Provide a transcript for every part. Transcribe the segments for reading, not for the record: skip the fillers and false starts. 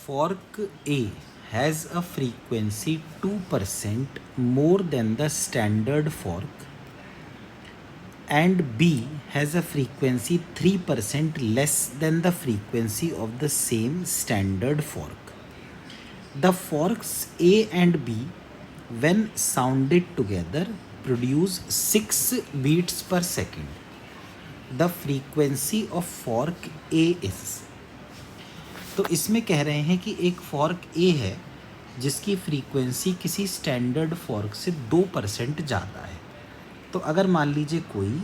fork A has a frequency 2% more than the standard fork and B has a frequency 3% less than the frequency of the same standard fork. The forks A and B, when sounded together, produce 6 beats per second. The frequency of fork A is. तो इसमें कह रहे हैं कि एक fork ए है जिसकी frequency किसी स्टैंडर्ड फॉर्क से 2% ज़्यादा है। तो अगर मान लीजिए कोई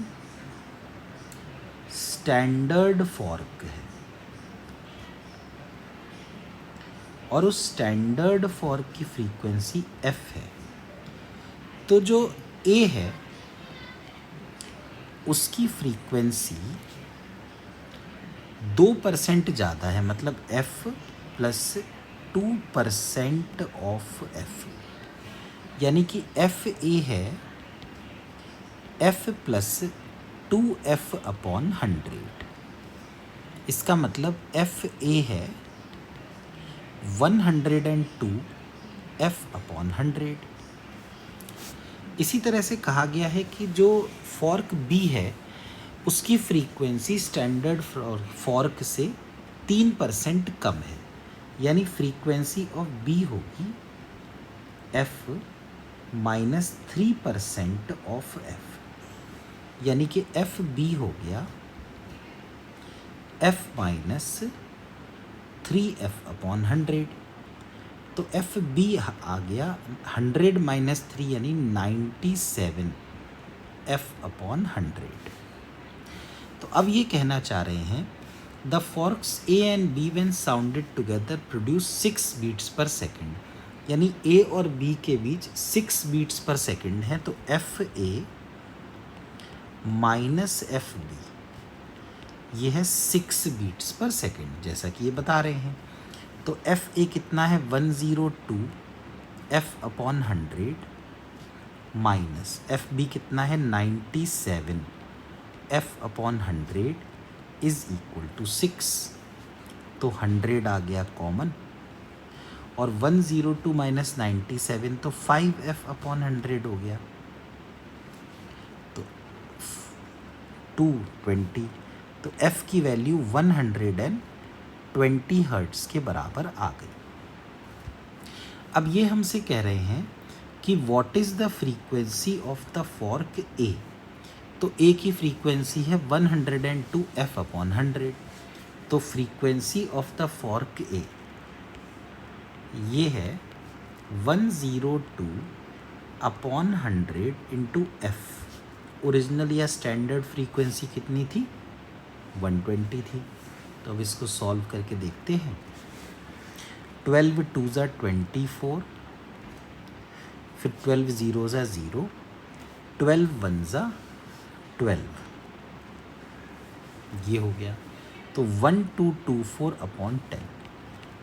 स्टैंडर्ड फॉर्क है और उस स्टैंडर्ड फॉर्क की फ्रीक्वेंसी एफ है, तो जो ए है उसकी फ्रीक्वेंसी 2% ज़्यादा है, मतलब f प्लस 2% ऑफ f, यानी कि एफ ए है f प्लस 2f अपॉन 100। इसका मतलब एफ ए है 102 f अपॉन 100। इसी तरह से कहा गया है कि जो फॉर्क बी है उसकी फ्रीक्वेंसी स्टैंडर्ड फॉर्क से 3% कम है, यानी फ्रीक्वेंसी ऑफ बी होगी f माइनस 3% ऑफ f, यानी कि एफ बी हो गया f माइनस 3f अपॉन 100। तो एफ बी आ गया 100 माइनस 3 यानी 97 f अपॉन 100। तो अब ये कहना चाह रहे हैं the forks A and B when sounded together produce 6 beats per second, यानी ए और बी के बीच 6 बीट्स पर सेकेंड है। तो F A minus F B ये है 6 बीट्स पर सेकेंड, जैसा कि ये बता रहे हैं। तो एफ ए कितना है 102 F upon 100 minus F B कितना है 97 f upon 100 is equal to 6। तो 100 आ गया कॉमन और 102 माइनस 97 तो 5f अपॉन 100 हो गया, तो 220। तो f की वैल्यू 120 हर्ट्ज़ के बराबर आ गई। अब ये हमसे कह रहे हैं कि what is the frequency of the fork A. तो ए की फ्रीक्वेंसी है 102 f अपॉन 100। तो फ्रीक्वेंसी ऑफ द फॉर्क ए ये है 102 अपॉन 100 इंटू एफ। ओरिजिनल या स्टैंडर्ड फ्रीक्वेंसी कितनी थी 120 थी। तो अब इसको सॉल्व करके देखते हैं। 12 2 ज़ा 24, फिर 12 0 ज़ा 0, 12 1 ज़ा 12, ये हो गया। तो 1224 अपॉन 10,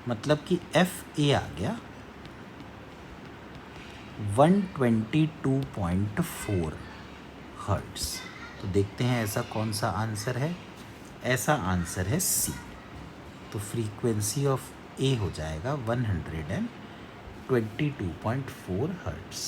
मतलब कि एफ ए आ गया 122.4 हर्ट्ज़। तो देखते हैं ऐसा कौन सा आंसर है। ऐसा आंसर है सी। तो फ्रीक्वेंसी ऑफ ए हो जाएगा 122.4 हर्ट्ज़।